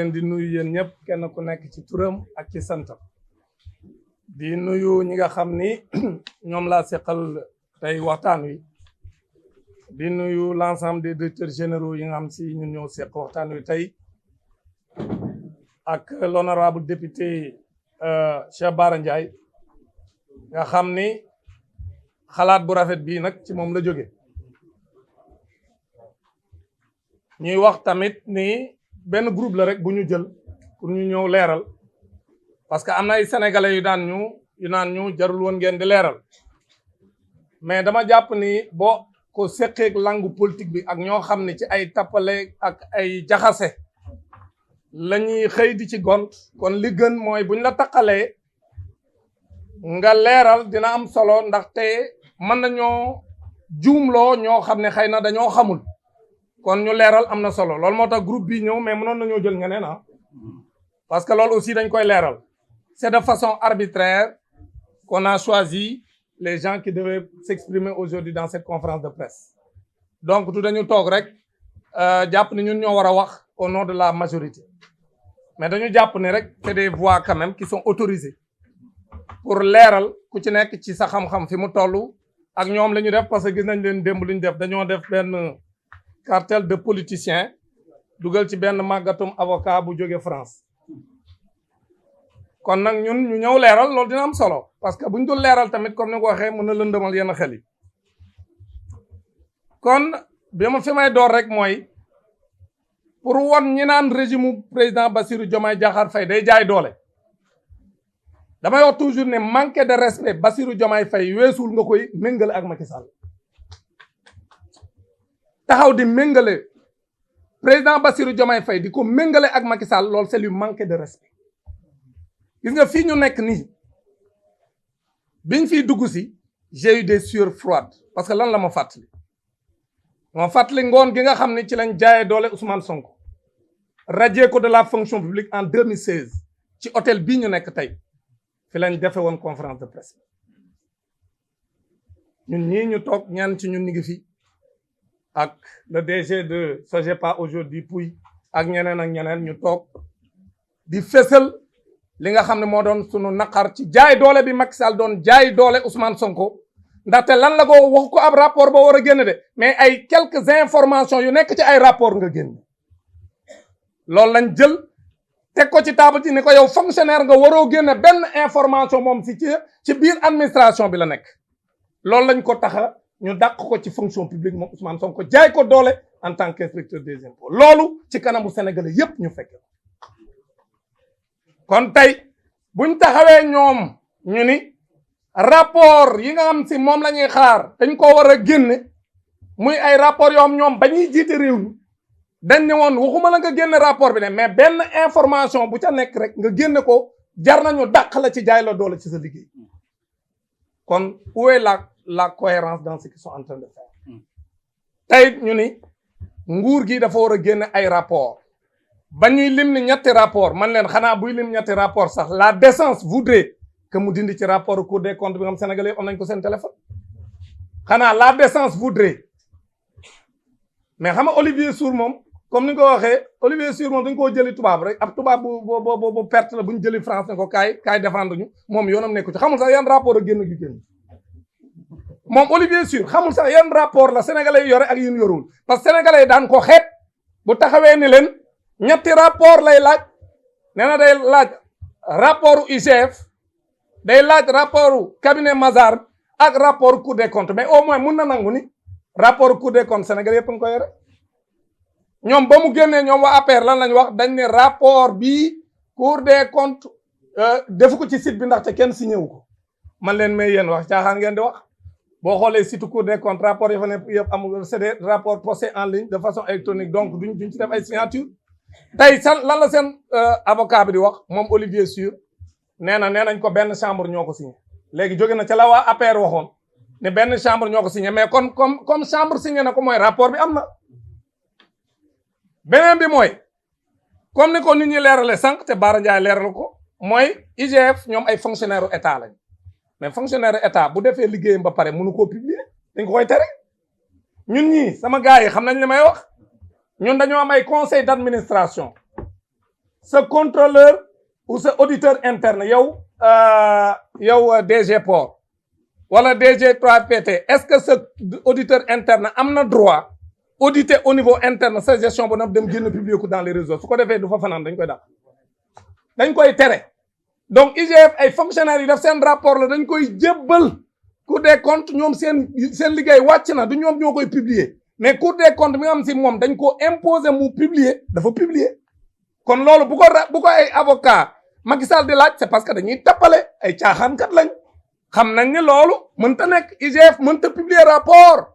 leen di nuyu yéen ñëpp kenn ku nekk ci turam ak ci santam di nuyu ñi nga xam ni ñoom laa seqal tey waxtaan wi di nuyu l'ensemble des directeurs généraux yi nga xam si ñun ñoo seq waxtaan wi tey ak l'honorable député Cheikh Bara Ndiaye nga xam ni xalaat bu rafet bii nag ci moom la jóge ñuy wax tamit ni benn groupe la rek bu ñu jël pour ñu ñëw leeral parce que am na ay sénégalais yu naan ñu jarul woon ngeen di leeral mais dama jàpp ni boo ko seqeeg langue politique bi ak ñoo xam ne ci ay tappale ak ay jaxase la ñuy xëy di ci gont kon li gën mooy buñ la taqalee nga leeral dina am solo ndaxte mën nañoo juumloo ñoo xam ne xëy na dañoo xamul kon ñu leeral am na solo loolu moo tax groupe bi ñëw mais mënoon nañoo jël ñeneen parce que loolu aussi dañ koy leeral c'est de façon arbitraire qu'on a choisi les gens qui devaient s'exprimer aujourd'hui dans cette conférence de presse donc du dañu toog rek jàpp ni ñun ñoo war a wax au nom de la majorité mais dañu jàpp ni rek c'est des voix quand même qui sont autorisées pour leeral ku ci nekk ci sa xam-xam fi mu toll ak ñoom la ñu def parce que gis nañ leen démb lu ñu def dañoo def benn cartel de politiciens dugal ci benn màggatum avocat bu jóge France kon nag ñun ñu ñëw leeral loolu dina am solo parce que buñ dul leeral tamit comme ni ko waxee mën na lëndëmal yenn xel yi kon bi ma fi may door rek mooy pour won ñi naan régime président Bassirou Diomaye Diakhar Faye day jaay doole damay wax toujours ne manque de respect Bassirou Diomaye Faye weesul nga koy méngale ak Macky Sall taxaw di méngale président Bassirou Diomaye Faye di ko méngale ak Macky Sall loolu c'est lui manquer de respect gis nga fii ñu nekk nii biñ fiy dugg si j'ai eu des sueurs froides parce que lan la ma fàttali ngoon gi nga xam ne ci lañ jaayee doole Ousmane Sonko radié ko de la fonction publique en 2016 ci hôtel bii ñu nekk tey fi lañ defe woon conférence de presse ñun ñii ñu toog ñaan ci ñun ñu ngi fi ak le DG de SOGEPA aujourd'hui Pouy ak ñeneen ñu toog di fésal li nga xam ne moo doon sunu naqar ci jaay doole bi Macky Sall doon jaay doole Ousmane Sonko ndaxte lan la ko wax ko ab rapport ba war a génn de mais ay quelques informations yu nekk ci ay rapport nga génn loolu lañ jël teg ko ci table ci ni ko yow fonctionnaire nga waroo génne benn information moom si ci biir administration bi la nekk loolu lañ ko taxa ñu dàq ko ci fonction publique moom Ousmane Sonko jaay ko doole en tant qu'inspecteur des impôts loolu ci kanamu sénégalais yépp ñu fekke kon tey buñ taxawee ñoom ñu ni rapport yi nga xam si moom la ñuy xaar dañ ko war a génne muy ay rapport yoo xam ñoom ba ñuy jiite réew mi dañ ne woon waxuma la nga génne rapport bi ne mais benn information bu ca nekk rek nga génne ko jar nañu dàq la ci jaay la doole ci sa liggéey kon où est la cohérence dans ce qu'ils sont en train de faire tey ñu ni nguur gi dafa war a génne ay rapport ba ñuy lim ni ñetti rapport man leen xanaa buy lim ñetti rapport sax la décence voudrait que mu dindi ci rapport Cour des comptes bi nga xam sénégalais yëpp am nañ ko seen téléphone xanaa la décence voudrait mais xam nga Olivier Sour moom comme ni nga ko waxee Olivier Sour moom dañ koo jëli tubaab rek ab tubaab bu perte la bu ñu jëli France ne ko kaay défendre ñu moom yoonam nekku ci xamul sax yan rapport a génn gi génn moom Olivier Sour xamul sax yan rapport la sénégalais yi yore ak yéen yorul parce que sénégalais yi daan ko xeet bu taxawee ni leen ñetti rapport lay laaj nee na day laaj rapport IGF day laaj rapport cabinet Mazars ak rapport Cour des comptes mais au moins mun na nangu ni rapport Cour des comptes Sénégal yëpp nga ko yore ñoom ba mu génnee ñoom waa APR lan lañ wax dañ ne rapport bi Cour des comptes defu ko ci site bi ndaxte kenn signé wu ko man leen may yéen wax caaxaan ngeen di wax boo xoolee site Cour des comptes rapport yi fa ne yëpp amul c'est des rapports postés en ligne de façon électronique donc duñ ci def ay signature tey lan la seen avocat bi di wax moom Olivier Sour nee nañ ko benn chambre ñoo ko signé léegi jóge na ca la waa APR waxoon ne benn chambre ñoo ko signé mais kon comme chambre signé na ko mooy rapport bi am na beneen bi mooy comme ni ko nit ñi leerale sànq te Bara Ndiaye leeral ko mooy IGF ñoom ay fonctionnaire u état lañ mais fonctionnaire état bu defee liggéeyam ba pare mënu koo publier dañ ko koy tere ñun ñii sama gars yi xam nañ li may wax ñun dañoo am ay conseil d'administration ce contrôleur ou ce auditeur interne yow DG Port wala DG 3PT est-ce que ce auditeur interne am na droit auditer au niveau interne sa gestion ba nag dem génn publier ko dans les réseaux su ko defee du fa fanaan dañ koy dàq dañ koy tere donc IGF ay fonctionnaires yi def seen rapport la dañ koy jébbal Cour des comptes ñoom seen liggéey wàcc na du ñoom ñoo koy publier mais Cour des comptes mi nga xam si moom dañ ko imposer mu publier dafa publier kon loolu bu ko ay avocat Macky Sall di laaj c'est parce que dañuy tappale ay caaxaankat lañ xam nañ ne loolu mënta nekk IGF mënta publier rapport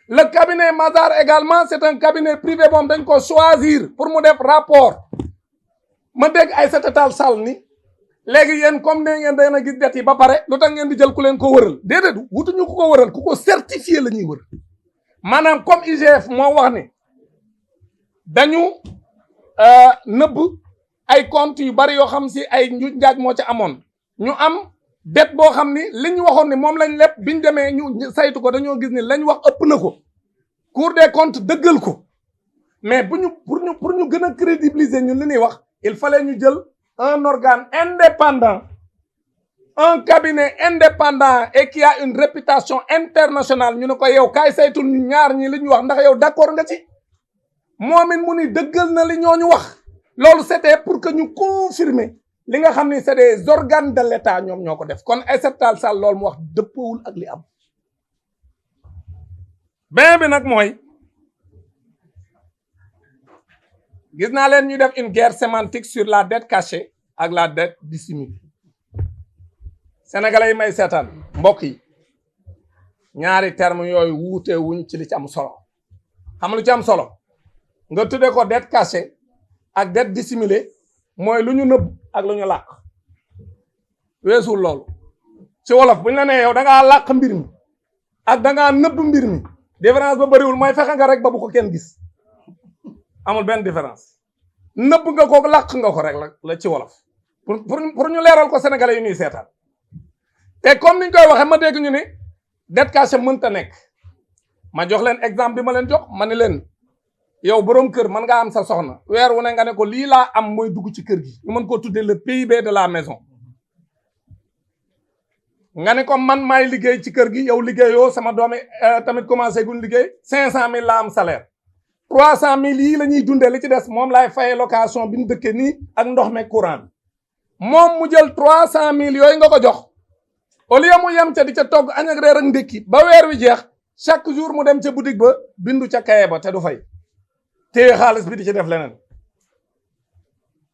le cabinet Mazars également c'est un cabinet privé moom dañ ko choisir pour mu def rapport ma dégg Aïssata Tall Sall ni léegi yéen comme ne ngeen dana gis det yi ba pare lu tax ngeen di jël ku leen ko wëral déedéet wutuñu ku ko wëral ku ko certifié la ñuy wër maanaam comme IGF moo wax ni dañu nëbb ay compte yu bari yoo xam si ay njuuj njaaj moo ca amoon ñu am det boo xam ni li ñu waxoon ni moom lañ lépp biñ demee ñu saytu ko dañoo gis ni lañ wax ëpp na ko Cour des comptes dëggal ko mais pour ñu gën a crédibiliser ñun li ñuy wax il fallait ñu jël un organe indépendant un cabinet indépendant et qui a une réputation internationale ñu ne ko yow kaay saytul ñu ñaar ñi li ñu wax ndax yow d'accord nga ci moom it mu ni dëggal na li ñooñu wax loolu c'était pour que ñu confirmer li nga xam ni c'est des organes de l'État ñoom ñoo ko def kon Aïssata Tall Sall loolu mu wax dëppawul ak li am benn bi nag mooy gis naa leen ñu def une guerre sémantique sur la dette cachée ak la dette dissimulée sénégalais yi may seetaan mbokk yi ñaari terme yooyu wuute wuñ ci li ci am solo xam lu ci am solo nga tuddee ko dette cachée ak dette dissimulée mooy lu ñu nëbb ak lu ñu làq weesul loolu ci wolof bu ñu la nee yow da ngaa làq mbir mi ak da ngaa nëbb mbir mi différence ba bëriwul mooy fexe nga rek ba bu ko kenn gis amul benn différence nëbb nga ko làq nga ko rek la ci wolof pour ñu leeral ko sénégalais yu ñuy seetaan te comme niñ koy waxee ma dégg ñu ni dette cachée mënta nekk ma jox leen exemple bi ma leen jox ma ne leen yow boroom kër mën ngaa am sa soxna weer wu ne nga ne ko lii laa am mooy dugg ci kër gi ñu mën koo tuddee le PIB de la maison nga ne ko man maay liggéey ci kër gi yow liggéeyoo sama doomi tamit commencé guñ liggéey 500000 la am salaire 300000 yii la ñuy dundee li ci des moom laay fayee location bi ñu dëkkee nii ak ndox me courant bi moom mu jël 300000 yooyu nga ko jox au lieu mu yem ca di ca togg añ ak reer ak ndékki ba weer wi jeex chaque jour mu dem ca boutique ba bindu ca kaye ba te du fay téye xaalis bi di ci def leneen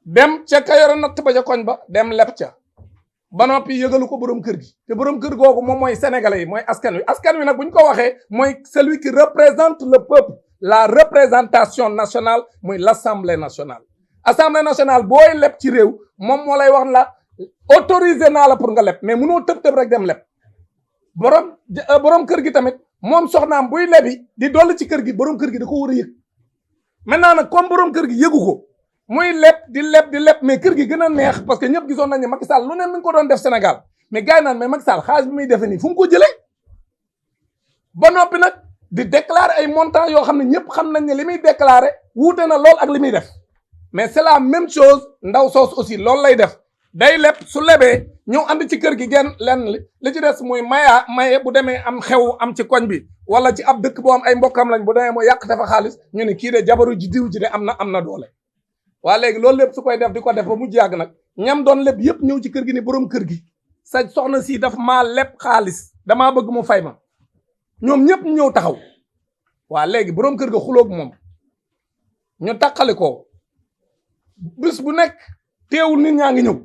dem ca kayoro natt ba ca koñ ba dem leb ca ba noppi yëgalu ko borom kër gi te borom kër googu moom mooy sénégalais yi mooy askan wi nag bu ñu ko waxee mooy celui qui représente le peuple la représentation nationale muy l'Assemblée nationale. Assemblée nationale booy leb ci réew moom moo lay wax la autorisé naa la pour nga leb mais mënoo tëb rek dem leb borom kër gi tamit moom soxnaam buy lebi di dolli ci kër gi borom kër gi da ko war a yëg maintenant nag comme borom kër gi yëgu ko. muy leb di leb mais kër gi gën a neex parce que ñëpp gisoon nañ ne Macky Sall lu ne mi ngi ko doon def Sénégal mais gars yi naan mais Macky Sall xaalis bi muy defee nii fu mu ko jëlee ba noppi nag di déclarer ay montants yoo xam ne ñëpp xam nañ ne li muy déclarer wuute na lool ak li muy def mais c'est la même chose ndaw soos aussi loolu lay def day leb su lebee ñëw andi ci kër gi genn lenn li ci des muy maye bu demee am xew am ci koñ bi wala ci ab dëkk boo am ay mbokkam lañ bu demee mu yàq dafa xaalis ñu ne kii de jabaru ji diw ji de am na doole. waa léegi loolu lépp su koy def di ko def ba mujj yàgg nag ñam doon lépp yëpp ñëw ci kër gi ni borom kër gi sa soxna si daf maa leb xaalis damaa bëgg mu fay ma ñoom ñëpp ñëw taxaw waa léegi borom kër ga xuloog moom ñu taqali ko bis bu nekk teewul nit ñaa ngi ñëw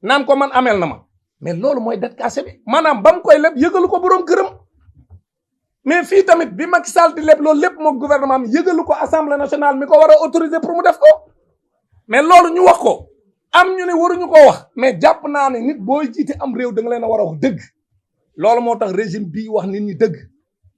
naan ko man ameel na ma mais loolu mooy dette cachée bi maanaam ba mu koy leb yëgalu ko borom këram mais fii tamit bi Macky Sall di leb loolu lépp moom gouvernement mi yëgalu ko assemblée nationale mi ko war a autoriser pour mu def ko mais loolu ñu wax ko am ñu ne waruñu koo wax mais jàpp naa ne nit booy jiite am réew da nga leen a war a wax dëgg loolu moo tax régime bii wax nit ñi dëgg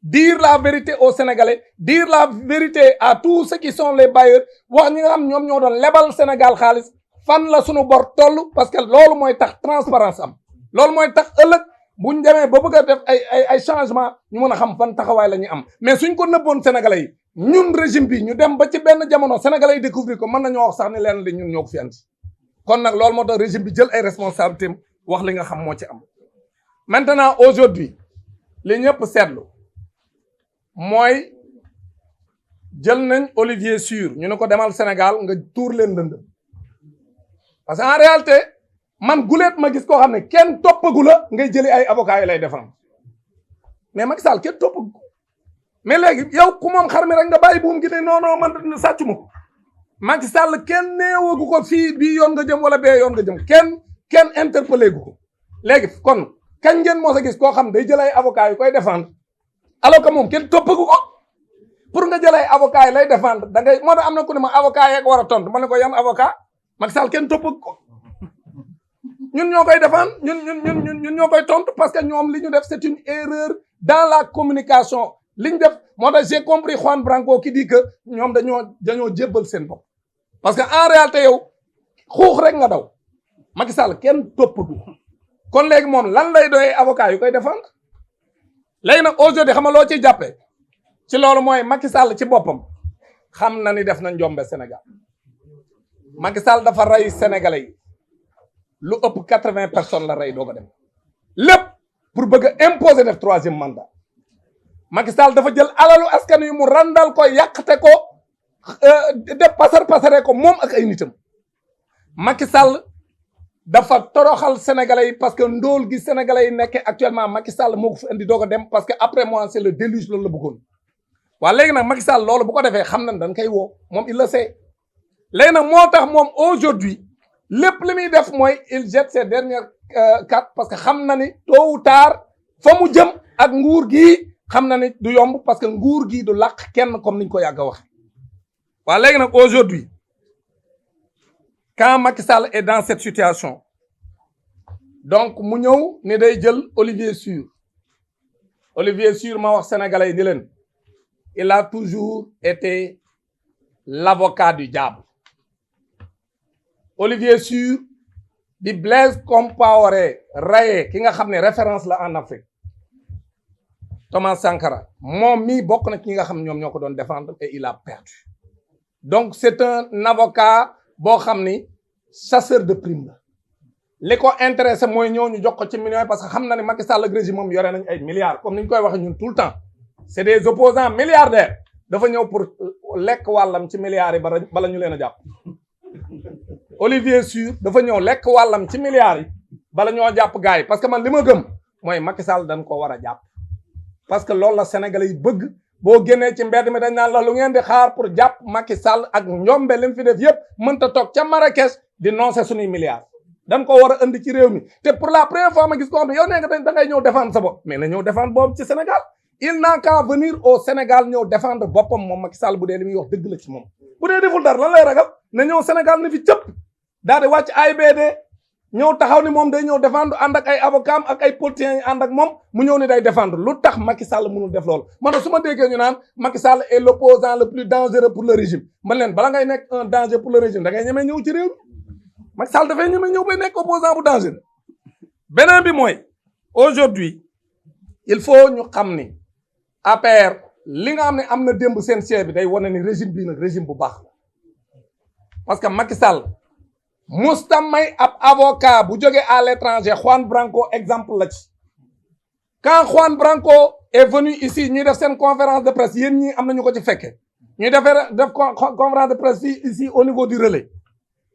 dire la vérité aux Sénégalais dire la vérité à tous ceux qui sont les bailleurs wax ñi nga xam ñoom ñoo doon lebal Sénégal xaalis fan la suñu bor toll parce que loolu mooy tax transparence am loolu mooy tax ëllëg buñ demee ba bëgg a def ay changement ñu mën a xam fan taxawaay la ñuy am mais suñ ko nëbboon Sénégalais yi ñun régime bi ñu dem ba ci benn jamono sénégalais yi découvrir ko mën nañoo wax sax ni leen li ñun ñoo ko fi andi kon nag loolu moo tax régime bi jël ay responsabilités wax li nga xam moo ci am maintenant aujourd'hui li ñëpp seetlu mooy jël nañ Olivier Sur ñu ne ko demal Sénégal nga tuur leen dënd parce que en réalité man guleet ma gis koo xam ne kenn toppagu la ngay jëli ay avocats yi lay défendre mais Macky Sall kenn toppagu ko mais léegi yow ku moom xar mi rek nga bàyyi buum gi ne non non man sàcc ma ko Macky Sall kenn neewagu ko fii bii yoon nga jëm wala bee yoon nga jëm kenn interpellé gu ko léegi kon kañ ngeen moo sa gis koo xam day jël ay avocats yu koy défendre alors que moom kenn toppagu ko pour nga jël ay avocats yi lay défendre da ngay moo tax am na ku ne ma avocat yeeg war a tontu ma ne ko yan avocat Macky Sall kenn toppagu ko ñun ñoo koy défendre ñun ñoo koy tontu parce que ñoom li ñu def c'est une erreur dans la communication li ñu def moo tax j'ai compris Juan Branco qui dit que ñoom dañoo jébbal seen bopp parce que en réalité yow xuux rek nga daw Macky Sall kenn toppatu kon léegi moom lan lay doyee avocat yu koy défendre léegi nag aujourd'hui xam nga loo ciy jàppee ci loolu mooy Macky Sall ci boppam xam na ni def na njombe Sénégal Macky Sall dafa rey sénégalais yi lu ëpp 80 personnes la rey doo ko dem lépp pour bëgg a imposer def 3e mandat Macky Sall dafa jël alalu askan wi mu randal ko yàqte ko def pasare ko moom ak ay nitam Macky Sall dafa toroxal sénégalais yi parce que ndóol gi sénégalais yi nekkee actuellement Macky Sall moo ko fi indi doog a dem parce que après moi c'est le déluge loolu la bëggoon waaw léegi nag Macky Sall loolu bu ko defee xam nañ dañ koy woo moom il le sait léegi nag moo tax moom aujourd'hui lépp li muy def mooy il jette ses dernières cartes parce que xam na ni tôt ou tard fa mu jëm ak nguur gi xam na ni du yomb parce que nguur gi du làq kenn comme niñ ko yàgg a wax waaw léegi nag aujourd'hui quand Macky Sall est dans cette situation donc mu ñëw ni day jël Olivier Sur ma wax sénégalais yi ni leen il a toujours été l'avocat du diable Olivier Sur di Blaise Compaoré rayé ki nga xam ne référence la en Afrique Thomas Sankara moom mii bokk na ki nga xam ñoom ñoo ko doon défendre et il a perdu donc c'est un avocat boo xam ni chasseur de prime la li ko intéressé mooy ñëw ñu jox ko ci millions parce que xam na ne Macky Sall ak régime moom yore nañ ay milliards comme ni ñu koy waxee ñun tout le temps c'est des opposants milliardaires dafa ñëw pour lekk wàllam ci milliards yi bala ñu leen a jàpp Olivier Sur dafa ñëw lekk wàllam ci milliards yi bala ñoo jàpp gars yi parce que man li ma gëm mooy Macky Sall dañ ko war a jàpp parce que loolu la sénégalais yi bëgg boo génnee ci mbedd mi dañ naan la lu ngeen di xaar pour jàpp Macky Sall ak njombe li mu fi def yëpp mënta toog ca Marrakech di noncer suñuy milliards dañ ko war a indi ci réew mi te pour la première fois ma gis ko xam ne yow nee nga da ngay ñëw défendre sa bopp mais na ñëw défendre boobu ci Sénégal il n'a qu'à venir au Sénégal ñëw défendre boppam moom Macky Sall bu dee li muy wax dëgg la ci moom bu dee deful dara lan lay ragal na ñëw Sénégal ni fi cëpp daal di wàcc AIBD ñëw taxaw ni moom day ñëw défendre ànd ak ay avocats ak ay politiciens yi ànd ak moom mu ñëw ni day défendre lu tax Macky Sall mënul def loolu man su ma déggee ñu naan Macky Sall est l'opposant le plus dangereux pour le régime man leen bala ngay nekk un danger pour le régime da ngay ñemee ñëw ci réew mi Macky Sall dafay ñemee ñëw bay nekk opposant bu dangereux beneen bi mooy aujourd'hui il faut ñu xam ni APR li nga xam ne am na démb seen siège bi day wane ni régime bii nag régime bu baax la parce que Macky Sall musta may ab avocat bu jógee à l'étranger Juan Branco exemple la ci quand Juan Branco est venu ici ñuy def seen conférence de presse yéen ñi am nañu ko ci fekke ñuy def conférence de presse fii ici au niveau du relais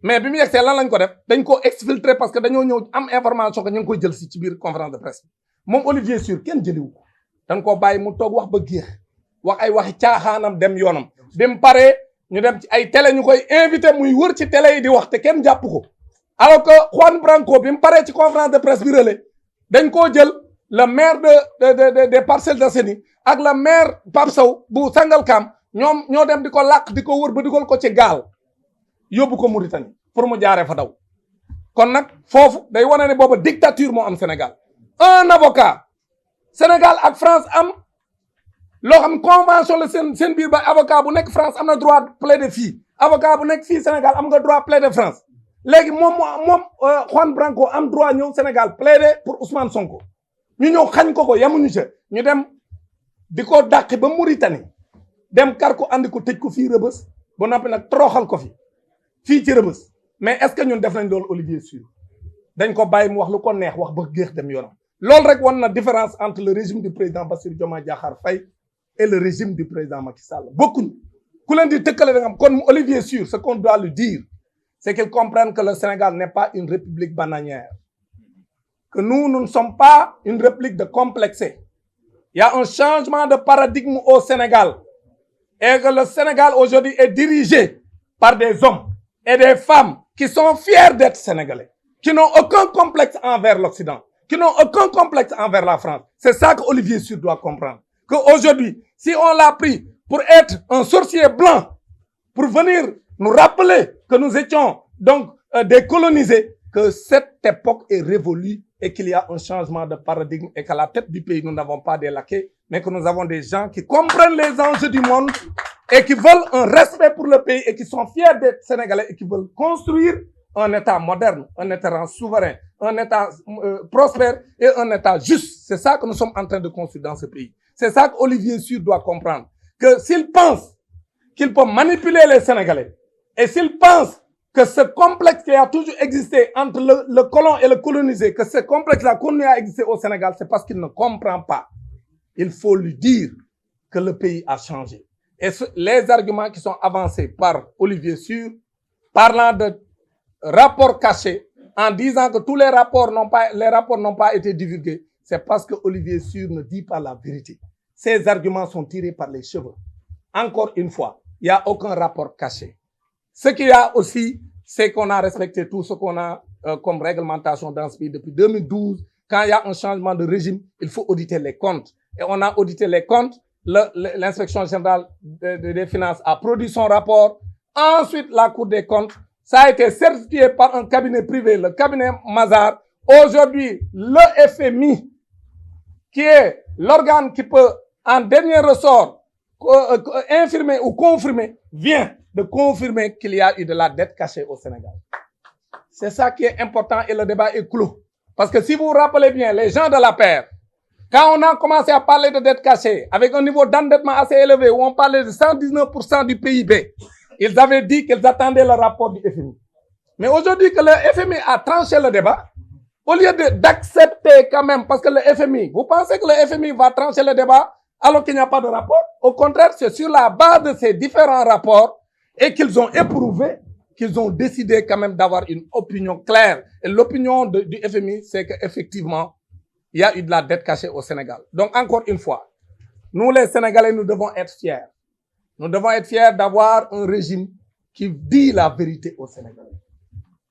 mais bi mu yegsee lan lañ ko def dañ ko exfiltrer parce que dañoo ñëw am information que ñu ngi koy jël si ci biir conférence de presse moom Olivier Sur kenn jëliwu ko dañ koo bàyyi mu toog wax ba géex wax ay waxi caaxaanam dem yoonam bi mu paree ñu dem ci ay télé ñu koy invité muy wër ci télé yi di wax te kenn jàpp ko alors que Juan Branco bi mu paree ci conférence de presse bi relais dañ koo jël le maire des Parcelles Assainies ak le maire Pape Sow bu Sangalkam ñoom ñoo dem di ko làq di ko wër ba dugal ko ci gaal yóbbu ko Mauritanie pour mu jaaree fa daw kon nag foofu day wane ne booba dictature moo am Sénégal un avocat Sénégal ak France am loo xam convention la seen biir ba avocat bu nekk France am na droit plaider fii avocat bu nekk fii Sénégal am nga droit plaider France léegi moom Juan Branco am droit ñëw Sénégal plaider pour Ousmane Sonko ñu ñëw xañ ko yamuñu ca ñu dem di ko dàqi ba Mauritanie dem kar ko andi ko tëj ko fii Rebeuss ba noppi nag toroxal ko fii ci Rebeuss mais est-ce que ñun def nañ loolu Olivier Sur dañ ko bàyyi mu wax lu ko neex wax ba géex dem yoonam loolu rek wan na différence entre le régime du président Bassirou Diomaye Diakhar Faye et le régime du président Macky Sall bokkuñu ku leen di tëkkale da nga am kon Olivier Sur ce qu'on doit lui dire c'est qu'il comprenne que le Sénégal n'est pas une république bananière que nous ne sommes pas une république de complexés. Il y a un changement de paradigme au Sénégal et que le Sénégal aujourd'hui est dirigé par des hommes et des femmes qui sont fiers d'être sénégalais, qui n'ont aucun complexe envers l'Occident, qui n'ont aucun complexe envers la France. C'est ça que Olivier Sur doit comprendre. Qu'aujourd'hui, si on l'a pris pour être un sorcier blanc, pour venir nous rappeler que nous étions donc des colonisés, que cette époque est révolue et qu'il y a un changement de paradigme et qu'à la tête du pays, nous n'avons pas des laquais, mais que nous avons des gens qui comprennent les enjeux du monde et qui veulent un respect pour le pays et qui sont fiers d'être sénégalais et qui veulent construire un État moderne, un État souverain, un État prospère et un État juste. C'est ça que nous sommes en train de construire dans ce pays. C'est ça qu'Olivier Sur doit comprendre. Que s'il pense qu'il peut manipuler les Sénégalais et s'il pense que ce complexe qui a toujours existé entre le colon et le colonisé, que ce complexe-là continue à exister au Sénégal, c'est parce qu'il ne comprend pas. Il faut lui dire que le pays a changé. Et les arguments qui sont avancés par Olivier Sur, parlant de rapports cachés, en disant que tous les rapports n'ont pas été divulgués, c'est parce que Olivier Sur ne dit pas la vérité. Ces arguments sont tirés par les cheveux. Encore une fois, il n'y a aucun rapport caché. Ce qu'il y a aussi, c'est qu'on a respecté tout ce qu'on a comme réglementation dans ce pays depuis 2012. Quand il y a un changement de régime, il faut auditer les comptes. Et on a audité les comptes. L'inspection générale des finances a produit son rapport. Ensuite, la Cour des comptes, ça a été certifié par un cabinet privé, le cabinet Mazars. Aujourd'hui, le FMI, qui est l'organe qui peut, en dernier ressort, infirmer ou confirmer, vient de confirmer qu'il y a eu de la dette cachée au Sénégal. C'est ça qui est important et le débat est clos. Parce que si vous vous rappelez bien, les gens de la paire, quand on a commencé à parler de dette cachée, avec un niveau d'endettement assez élevé, où on parlait de 119% du PIB, ils avaient dit qu'ils attendaient le rapport du FMI. Mais aujourd'hui que le FMI a tranché le débat, au lieu d'accepter quand même, parce que le FMI, vous pensez que le FMI va trancher le débat alors qu'il n'y a pas de rapport? Au contraire, c'est sur la base de ces différents rapports et qu'ils ont éprouvé, qu'ils ont décidé quand même d'avoir une opinion claire. Et l'opinion du FMI, c'est qu'effectivement, il y a eu de la dette cachée au Sénégal. Donc, encore une fois, nous les Sénégalais, nous devons être fiers. Nous devons être fiers d'avoir un régime qui dit la vérité aux Sénégalais.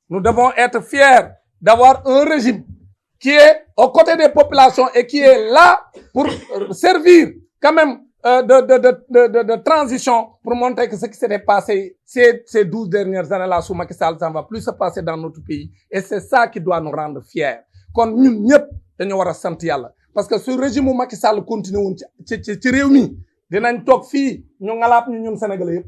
Nous devons être fiers d'avoir un régime qui est aux côtés des populations et qui est là pour servir quand même de transition pour montrer que ce qui s'était passé ces 12 dernières années-là sous Macky Sall, ça ne va plus se passer dans notre pays. Et c'est ça qui doit nous rendre fiers. Kon ñun ñëpp dañu war a sant yàlla parce que su régime mu Macky Sall continué woon ci réew mi dinañ toog fii ñu ngalaat ñu ñun Sénégalais yëpp.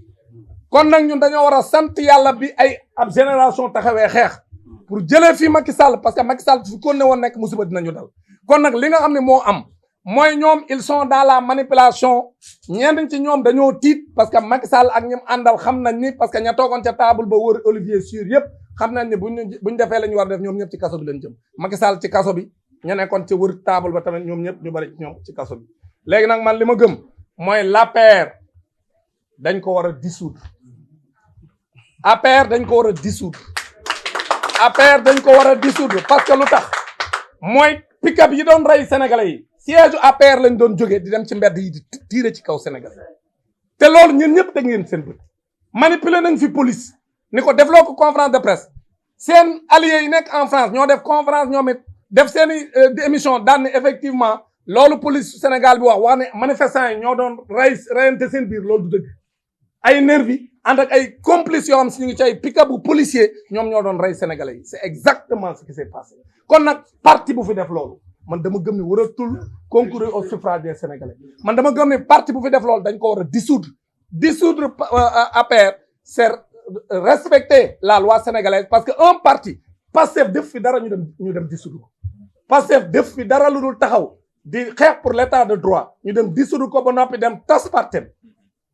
Kon nag ñun dañoo war a sant yàlla bi ay ab génération taxawee xeex pour jëlee fii Macky Sall parce que Macky Sall su continué woon nekk musiba dinañu dal. Kon nag li nga xam ne moo am mooy ñoom ils sont dans la manipulation ñenn ci ñoom dañoo tiit parce que Macky Sall ak ñim àndal xam nañ ni parce que ña toogoon ca table ba wër Olivier Sur yëpp xam nañ ni buñ defee la ñu war a def ñoom ñëpp ci kaso bi leen jëm. Macky Sall ci kaso bi ñu nekkoon ci wër table ba tamit ñoom ñëpp ñu bari ci ñoom ci kaso bi. Léegi nag man li ma gëm mooy l'APR dañ ko war a dissoudre. APR dañ ko war a dissoudre. APR dañ ko war a dissoudre parce que lu tax mooy pick-up yi doon rey Sénégalais yi. Siège APR lañ doon jógee di dem ci mbedd yi di tiire ci kaw Sénégal te loolu ñun ñëpp teg ngeen seen bët manipuler nañ fi police ni ko defloo ko conférence de presse seen alliés yi nekk en France ñoo def conférence ñoom it def seen i émission daan ni effectivement loolu police Sénégal bi wax ne manifestants yi ñoo doon reyante seen biir loolu du dëgg ay nervi ànd ak ay complices yoo xam si ñu ngi ci ay pick-up bu policier ñoom ñoo doon rey Sénégalais yi c'est exactement ce qui s'est passé kon nag parti bu fi def loolu man dama gëm ne waratul concourir au suffrage des Sénégalais man dama gëm ne parti bu fi def loolu dañ ko war a dissoudre APR c'est respecter la loi sénégalaise parce que un parti Pastef def fi dara ñu dem dissoudre ko Pastef def fi dara lu dul taxaw di xeex pour l'état de droit ñu dem dissoudre ko ba noppi dem tas partem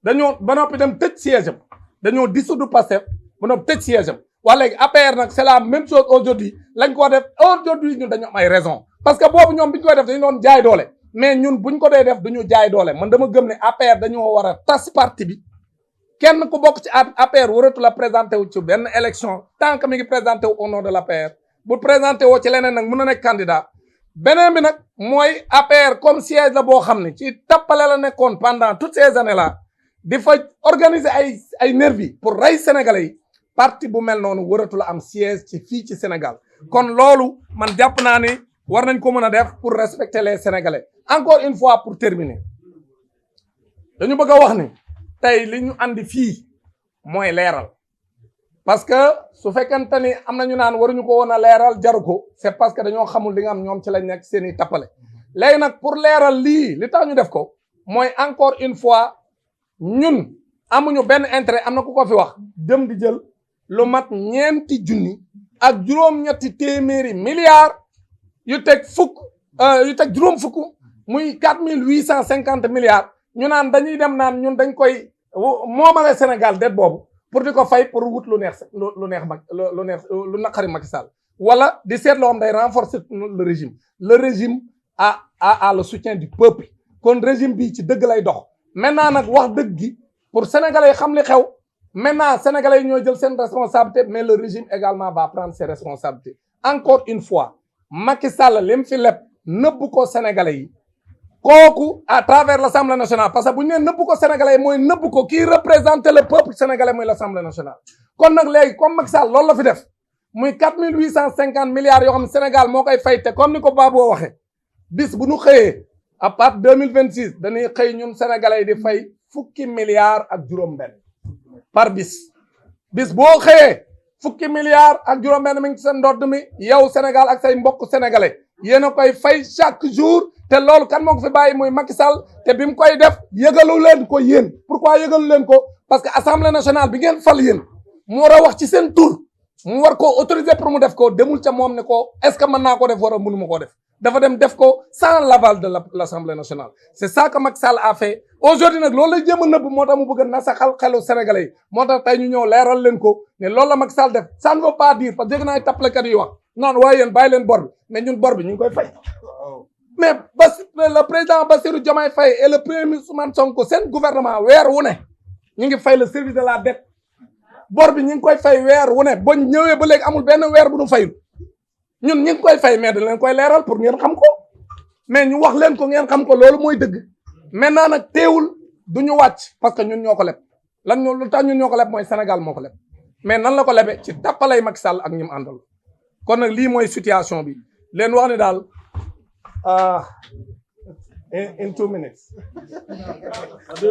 dañoo ba noppi dem tëj siège am dañoo dissoudre Pastef ba noppi tëj siège am wax léegi APR nag c'est la même chose aujourd'hui lañ ko def aujourd'hui ñun dañu am ay raison parce que boobu ñoom bi ñu koy def dañu doon jaay doole mais ñun buñ ko dee def duñu jaay doole man dama gëm ne APR dañoo war a tas parti bi kenn ku bokk ci APR waratu la présenté wu ci benn élection tant que mi ngi présenté wu au nom de l'APR bu présenté woo ci leneen nag mën na nekk candidat beneen bi nag mooy APR comme siège la boo xam ne ci tappale la nekkoon pendant toutes ces années là di fa organiser ay nervi pour rey sénégalais yi parti bu mel noonu waratu la am siège ci fii ci Sénégal kon loolu man jàpp naa ne war nañ ko mën a def pour respecter les sénégalais encore une fois pour terminer dañu bëgg a wax ni tey li ñu andi fii mooy leeral parce que su fekkente ni am na ñu naan waruñu ko woon a leeral jaru ko c'est parce que dañoo xamul li nga am ñoom ci lañ nekk seen i tappale léegi nag pour leeral lii li tax ñu def ko mooy encore une fois ñun amuñu benn intérêt am na ku ko fi wax dem di jël lu mat ñeenti junni ak juróom-ñetti téeméeri milliards yu teg juróom fukk muy 4850 milliards ñu naan dañuy dem naan ñun dañ koy moomale Sénégal det boobu pour di ko fay pour wut lu neex lu naqari Macky Sall wala di seet loo xam day renforcer le régime a le soutien du peuple kon régime bi ci dëgg lay dox maintenant nag wax dëgg gi pour sénégalais yi xam li xew maintenant sénégalais yi ñoo jël seen responsabilité mais le régime également va prendre ses responsabilités encore une fois Macky Sall lim fi leb nëbb ko sénégalais yi kooku à travers l'Assemblée nationale parce que bu ñu nee nëbb ko sénégalais yi mooy nëbb ko kii représenter le peuple sénégalais mooy l'Assemblée nationale kon nag léegi comme Macky Sall loolu la fi def muy 4850 milliards yoo xam ne Sénégal moo koy fay te comme ni ko Babou waxee bis bu ñu xëyee à partir 2026 dañuy xëy ñun sénégalais yi di fay fukki milliards ak juróom-benn par bis boo xëyee fukki milliards ak juróom-benn mi ngi ci seen ndodd mi yow Sénégal ak say mbokk sénégalais yéen a koy fay chaque jour te loolu kan moo ko fi bàyyi muy Macky Sall te bi mu koy def yëgalu leen ko yéen pourquoi yëgalu leen ko parce que assemblée nationale bi ngeen fal yéen mu war a wax ci seen tur mu war koo autoriser pour mu def ko demul ca moom ne ko est-ce que mën naa ko def war a mënuma koo def dafa dem def ko sans l'aval de l'Assemblée nationale c'est ça que Macky Sall a fait aujourd'hui nag loolu lay jéem a nëbb moo tax mu bëgg a nasaxal xelu sénégalais yi moo tax tey ñu ñëw leeral leen ko ne loolu la Macky Sall def ça ne veut pas dire parce que dégg naa ay tappalekat yi wax naan waaye yéen bàyyi leen bor bi mais ñun bor bi ñu ngi koy fay mais le président Bassirou Diomaye Faye et le premier ministre Ousmane Sonko seen gouvernement weer wu ne ñu ngi fay le service de la dette bor bi ñu ngi koy fay weer wu ne ba ñëwee ba léegi amul benn weer bu ñu fayul ñun ñu ngi koy fay mais dañ leen koy leeral pour ngeen xam ko mais ñu wax leen ko ngeen xam ko loolu mooy dëgg maintenant nag teewul du ñu wàcc parce que ñun ñoo ko leb lu tax ñun ñoo ko leb mooy Sénégal moo ko leb mais nan la ko lebe ci tappalay Macky Sall ak ñi mu àndal kon nag lii mooy situation bi leen wax ne daal in 2 minutes